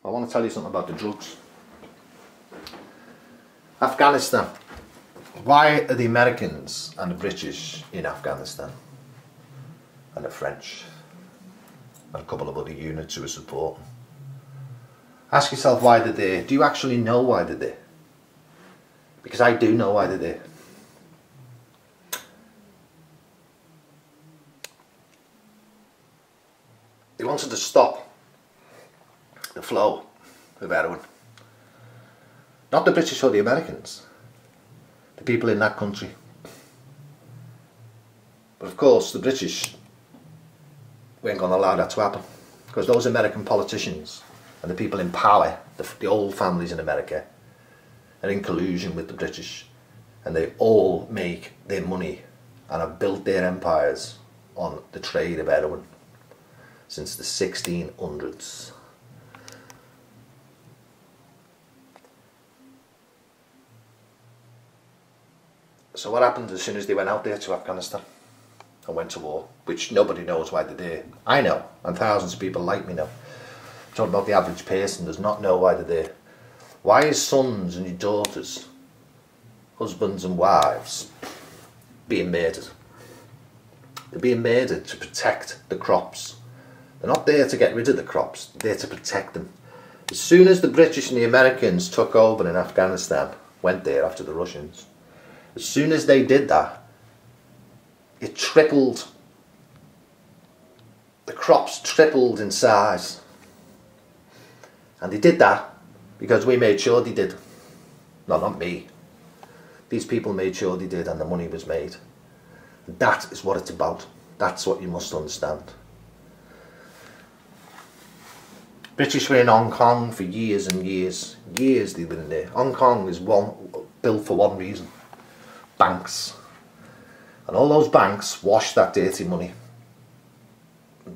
I want to tell you something about the drugs. Afghanistan. Why are the Americans and the British in Afghanistan? And the French? And a couple of other units who are supporting. Ask yourself why they're there. Do you actually know why they're there? Because I do know why they're there. They wanted to stop the flow of heroin. Not the British or the Americans. The people in that country. But of course the British weren't going to allow that to happen. Because those American politicians and the people in power, the old families in America, are in collusion with the British. And they all make their money and have built their empires on the trade of heroin since the 1600s. So what happened as soon as they went out there to Afghanistan and went to war, which nobody knows why they're there. I know, and thousands of people like me know. I'm talking about the average person does not know why they're there. Why is sons and your daughters, husbands and wives, being murdered? They're being murdered to protect the crops. They're not there to get rid of the crops, they're there to protect them. As soon as the British and the Americans took over in Afghanistan, went there after the Russians, as soon as they did that, it tripled. The crops tripled in size. And they did that because we made sure they did. No, not me. These people made sure they did, and the money was made. That is what it's about. That's what you must understand. British were in Hong Kong for years and years. Years they've been there. Hong Kong is built for one reason. Banks. And all those banks wash that dirty money.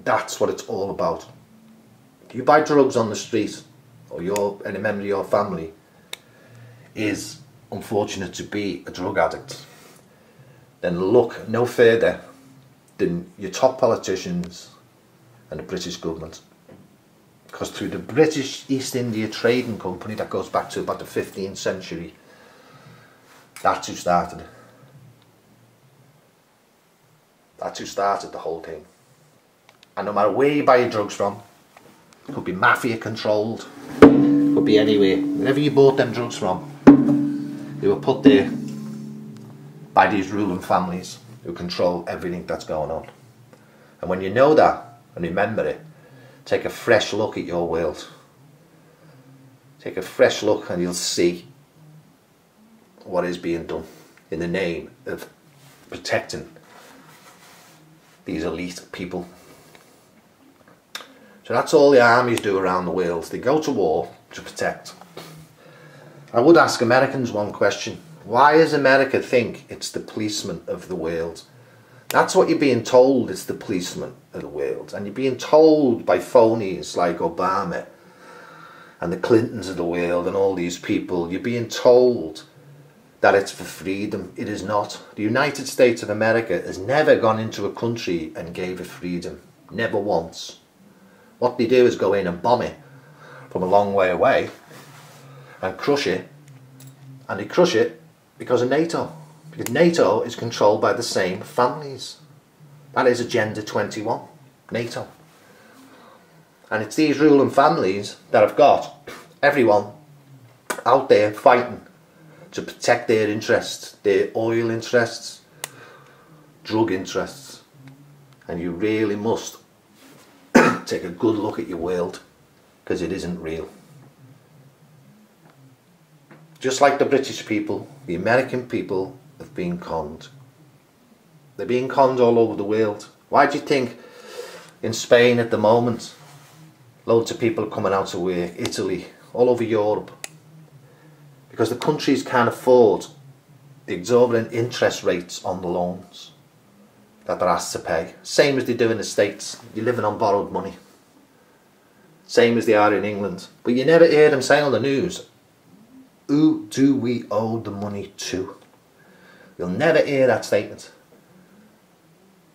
That's what it's all about. If you buy drugs on the street, or any member of your family is unfortunate to be a drug addict, then look no further than your top politicians and the British government. Because through the British East India Trading Company that goes back to about the 15th century, that's who started it. That's who started the whole thing. And no matter where you buy your drugs from, it could be mafia controlled, it could be anywhere, wherever you bought them drugs from, they were put there by these ruling families who control everything that's going on. And when you know that and remember it, take a fresh look at your world. Take a fresh look and you'll see what is being done in the name of protecting these elite people. So that's all the armies do around the world. They go to war to protect. I would ask Americans one question. Why does America think it's the policeman of the world? That's what you're being told, it's the policeman of the world. And you're being told by phonies like Obama and the Clintons of the world and all these people, you're being told that it's for freedom. It is not. The United States of America has never gone into a country and gave it freedom. Never once. What they do is go in and bomb it from a long way away and crush it. And they crush it because of NATO. Because NATO is controlled by the same families. That is Agenda 21, NATO. And it's these ruling families that have got everyone out there fighting to protect their interests, their oil interests, drug interests. And you really must take a good look at your world, because it isn't real. Just like the British people, the American people have been conned. They're being conned all over the world. Why do you think in Spain at the moment, loads of people are coming out to work, Italy, all over Europe? Because the countries can't afford the exorbitant interest rates on the loans that they're asked to pay. Same as they do in the States. You're living on borrowed money. Same as they are in England. But you never hear them say on the news, who do we owe the money to? You'll never hear that statement.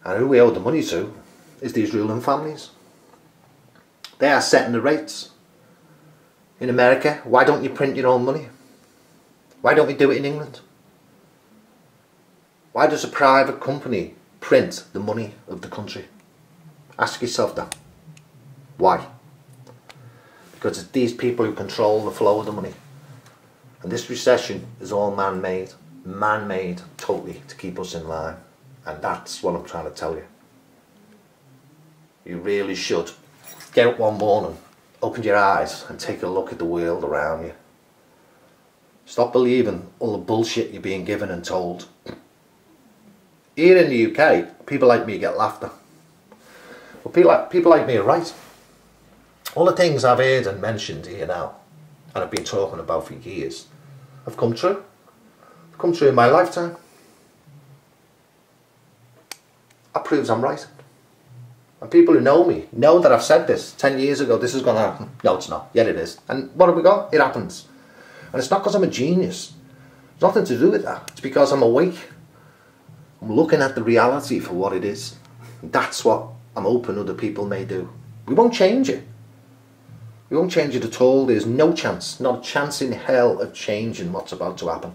And who we owe the money to is these ruling families. They are setting the rates. in America, why don't you print your own money? Why don't we do it in England? Why does a private company print the money of the country? Ask yourself that. Why? Because it's these people who control the flow of the money. And this recession is all man-made. Man-made totally to keep us in line. And that's what I'm trying to tell you. You really should get up one morning, open your eyes and take a look at the world around you. Stop believing all the bullshit you're being given and told. Here in the UK, people like me get laughed at. Well, people like me are right. All the things I've heard and mentioned here now, and I've been talking about for years, have come true. They've come true in my lifetime. That proves I'm right. And people who know me know that I've said this 10 years ago, this is going to happen. No, it's not. Yet it is. And what have we got? It happens. And it's not because I'm a genius. It's nothing to do with that. It's because I'm awake. I'm looking at the reality for what it is. And that's what I'm hoping other people may do. We won't change it. We won't change it at all. There's no chance, not a chance in hell of changing what's about to happen.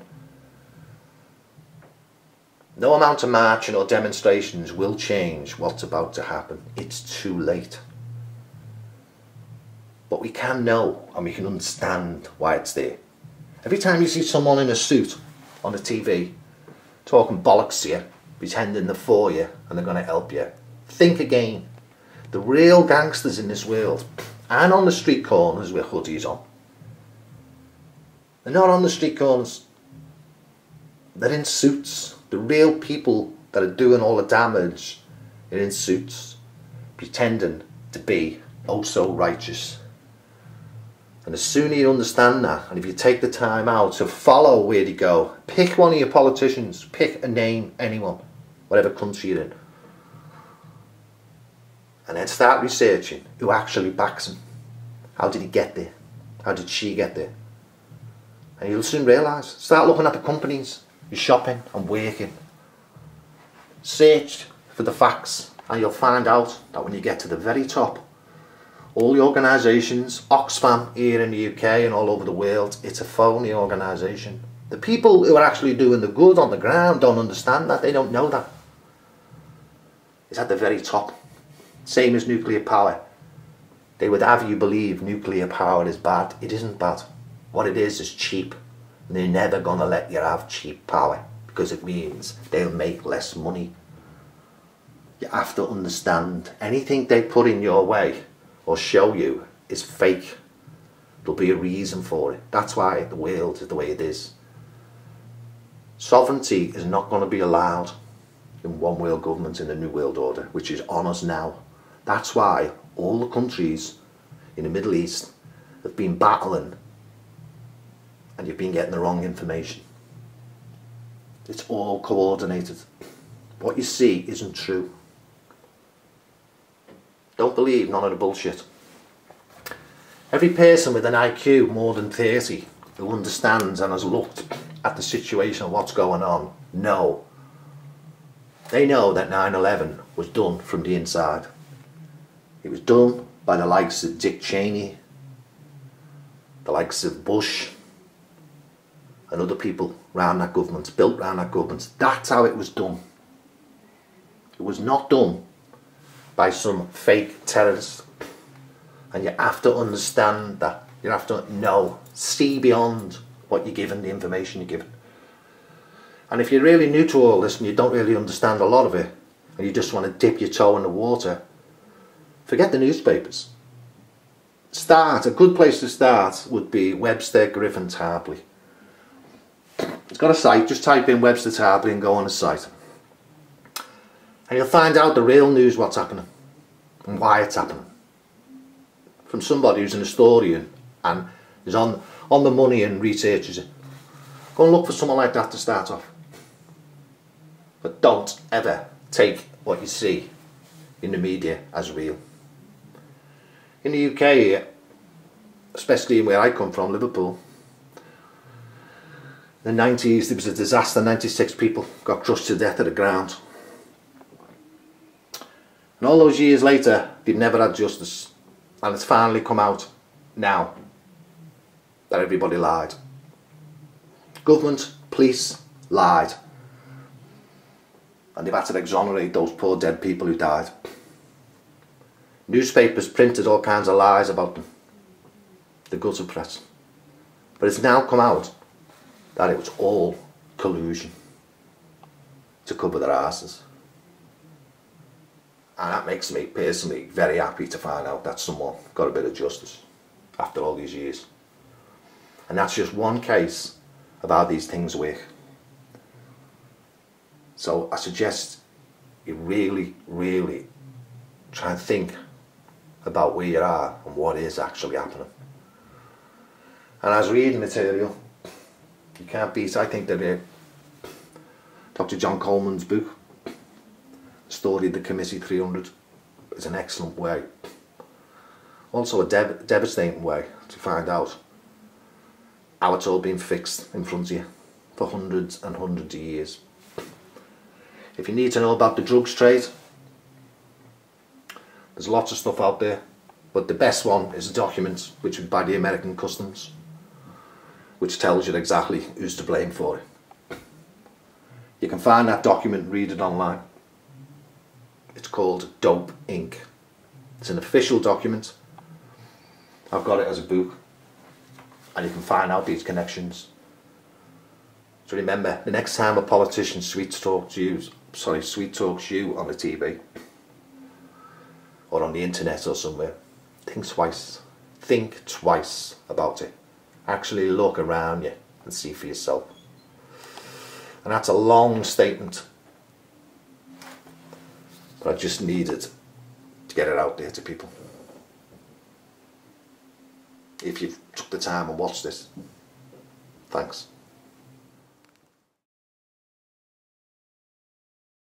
No amount of marching or demonstrations will change what's about to happen. It's too late. But we can know and we can understand why it's there. Every time you see someone in a suit on the TV talking bollocks to you, pretending they're for you and they're going to help you, think again. The real gangsters in this world aren't on the street corners with hoodies on. They're not on the street corners. They're in suits. The real people that are doing all the damage are in suits, pretending to be oh so righteous. And the sooner you understand that, and if you take the time out to follow where they go, pick one of your politicians, pick a name, anyone, whatever country you're in, and then start researching who actually backs him. How did he get there? How did she get there? And you'll soon realise. Start looking at the companies you're shopping and working. Search for the facts and you'll find out that when you get to the very top, all the organisations, Oxfam here in the UK and all over the world, it's a phony organisation. The people who are actually doing the good on the ground don't understand that, they don't know that. It's at the very top. Same as nuclear power. They would have you believe nuclear power is bad. It isn't bad. What it is cheap. And they're never going to let you have cheap power because it means they'll make less money. You have to understand anything they put in your way or show you is fake. There'll be a reason for it. That's why the world is the way it is. Sovereignty is not going to be allowed in one world government in the New World Order, which is on us now. That's why all the countries in the Middle East have been battling and you've been getting the wrong information. It's all coordinated. What you see isn't true. Don't believe none of the bullshit. Every person with an IQ more than 30 who understands and has looked at the situation of what's going on, know. They know that 9/11 was done from the inside. It was done by the likes of Dick Cheney, the likes of Bush, and other people around that government, built around that government. That's how it was done. It was not done by some fake terrorist. And you have to understand that. You have to know, see beyond what you're given, the information you're given. And if you're really new to all this and you don't really understand a lot of it, and you just want to dip your toe in the water, forget the newspapers. A good place to start would be Webster Griffin Tarpley. It's got a site, just type in Webster Tarpley and go on the site. And you'll find out the real news, what's happening and why it's happening. From somebody who's an historian and is on the money and researches it. Go and look for someone like that to start off. But don't ever take what you see in the media as real. In the UK, especially where I come from, Liverpool, in the 90s there was a disaster. 96 people got crushed to death at the ground. And all those years later, they've never had justice. And it's finally come out now. that everybody lied. Government, police lied. And they've had to exonerate those poor dead people who died. Newspapers printed all kinds of lies about them. The gutter press. But it's now come out that it was all collusion to cover their asses. And that makes me personally very happy to find out that someone got a bit of justice after all these years. And that's just one case of how these things work. So I suggest you really, really try and think about where you are and what is actually happening. And as reading material, you can't beat, I think that Dr. John Coleman's book, The Story of the Committee 300, is an excellent way. Also a devastating way to find out how it's all been fixed in front of you for hundreds and hundreds of years. If you need to know about the drugs trade, there's lots of stuff out there, but the best one is a document which was by the American Customs, which tells you exactly who's to blame for it. You can find that document and read it online. It's called Dope Inc. It's an official document. I've got it as a book, and you can find out these connections. So remember, the next time a politician sweet talks you on the TV or on the internet or somewhere, think twice. Think twice about it. Actually look around you and see for yourself. And that's a long statement, but I just needed to get it out there to people. If you've took the time and watched this, thanks.